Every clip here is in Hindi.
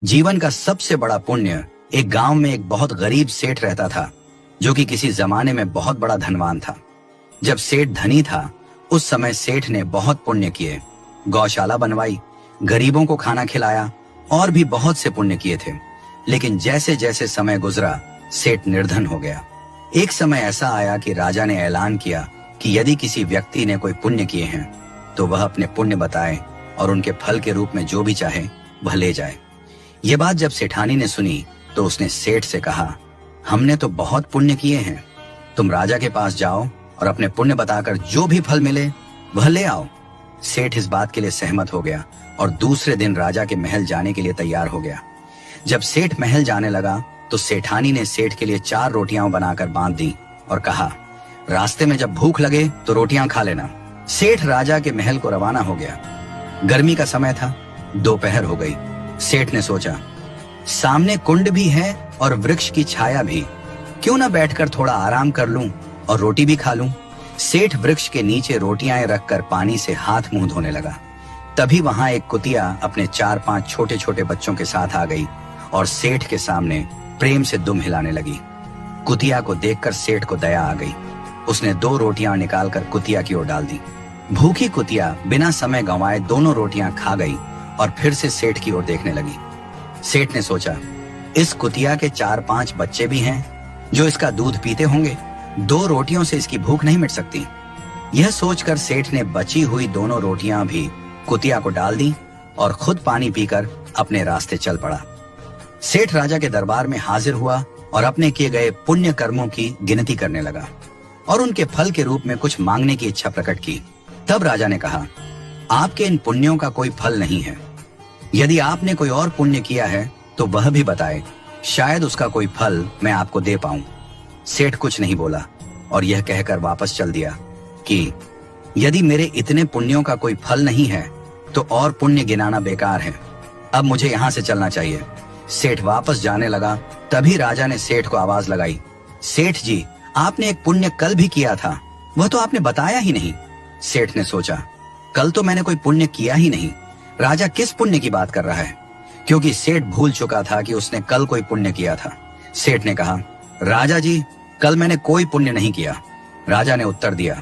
जीवन का सबसे बड़ा पुण्य। एक गांव में एक बहुत गरीब सेठ रहता था, जो कि किसी जमाने में बहुत बड़ा धनवान था। जब सेठ धनी था, उस समय सेठ ने बहुत पुण्य किए, गौशाला बनवाई, गरीबों को खाना खिलाया और भी बहुत से पुण्य किए थे। लेकिन जैसे जैसे समय गुजरा, सेठ निर्धन हो गया। एक समय ऐसा आया कि राजा ने ऐलान किया कि यदि किसी व्यक्ति ने कोई पुण्य किए हैं तो वह अपने पुण्य बताए और उनके फल के रूप में जो भी चाहे वह ले जाए। ये बात जब सेठानी ने सुनी तो उसने सेठ से कहा, हमने तो बहुत पुण्य किए हैं, तुम राजा के पास जाओ और अपने पुण्य बताकर जो भी फल मिले वह ले आओ। सेठ इस बात के लिए सहमत हो गया और दूसरे दिन राजा के महल जाने के लिए तैयार हो गया। जब सेठ महल जाने लगा तो सेठानी ने सेठ के लिए 4 रोटियां बनाकर बांध दी और कहा, रास्ते में जब भूख लगे तो रोटियां खा लेना। सेठ राजा के महल को रवाना हो गया। गर्मी का समय था, दोपहर हो गई। सेठ ने सोचा, सामने कुंड भी है और वृक्ष की छाया भी, क्यों ना बैठकर थोड़ा आराम कर लूं और रोटी भी खा लूं। सेठ वृक्ष के नीचे रोटियां रखकर पानी से हाथ मुंह धोने लगा। तभी वहां एक कुतिया अपने 4-5 छोटे छोटे बच्चों के साथ आ गई और सेठ के सामने प्रेम से दुम हिलाने लगी। कुतिया को देखकर सेठ को दया आ गई। उसने 2 रोटियां निकालकर कुतिया की ओर डाल दी। भूखी कुतिया बिना समय गंवाए दोनों रोटियां खा गई और फिर से सेठ की ओर देखने लगी। सेठ ने सोचा, इस कुतिया के 4-5 बच्चे भी हैं जो इसका दूध पीते होंगे, 2 रोटियों से इसकी भूख नहीं मिट सकती। यह सोचकर सेठ ने बची हुई दोनों रोटियां भी कुतिया को डाल दी और खुद पानी पीकर अपने रास्ते चल पड़ा। सेठ राजा के दरबार में हाजिर हुआ और अपने किए गए पुण्य कर्मों की गिनती करने लगा और उनके फल के रूप में कुछ मांगने की इच्छा प्रकट की। तब राजा ने कहा, आपके इन पुण्यों का कोई फल नहीं है। यदि आपने कोई और पुण्य किया है तो वह भी बताए, शायद उसका कोई फल मैं आपको दे पाऊं। सेठ कुछ नहीं बोला और यह कहकर वापस चल दिया कि यदि मेरे इतने पुण्यों का कोई फल नहीं है तो और पुण्य गिनाना बेकार है, अब मुझे यहाँ से चलना चाहिए। सेठ वापस जाने लगा। तभी राजा ने सेठ को आवाज लगाई, सेठ जी, आपने एक पुण्य कल भी किया था, वह तो आपने बताया ही नहीं। सेठ ने सोचा, कल तो मैंने कोई पुण्य किया ही नहीं, राजा किस पुण्य की बात कर रहा है, क्योंकि सेठ भूल चुका था कि उसने कल कोई पुण्य किया था। सेठ ने कहा, राजा जी, कल मैंने कोई पुण्य नहीं किया। राजा ने उत्तर दिया,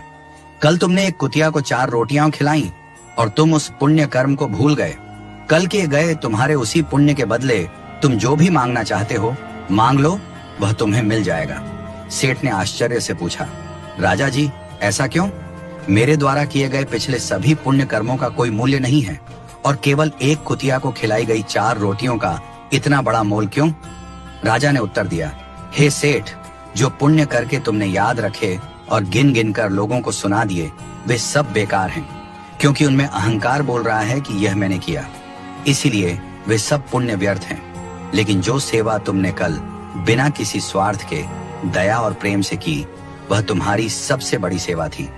कल तुमने एक कुतिया को 4 रोटियां खिलाई और तुम उस पुण्य कर्म को भूल गए। कल के गए तुम्हारे उसी पुण्य के बदले तुम जो भी मांगना चाहते हो मांग लो, वह तुम्हें मिल जाएगा। सेठ ने आश्चर्य से पूछा, राजा जी, ऐसा क्यों? मेरे द्वारा किए गए पिछले सभी पुण्य कर्मों का कोई मूल्य नहीं है और केवल एक कुतिया को खिलाई गई 4 रोटियों का इतना बड़ा मोल क्यों? राजा ने उत्तर दिया, हे सेठ, जो पुण्य करके तुमने याद रखे और गिन गिन कर लोगों को सुना दिए, वे सब बेकार हैं, क्योंकि उनमें अहंकार बोल रहा है कि यह मैंने किया, इसीलिए वे सब पुण्य व्यर्थ हैं। लेकिन जो सेवा तुमने कल बिना किसी स्वार्थ के दया और प्रेम से की, वह तुम्हारी सबसे बड़ी सेवा थी।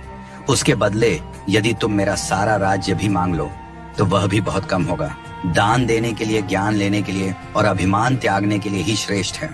उसके बदले यदि तुम मेरा सारा राज्य भी मांग लो तो वह भी बहुत कम होगा। दान देने के लिए, ज्ञान लेने के लिए और अभिमान त्यागने के लिए ही श्रेष्ठ है।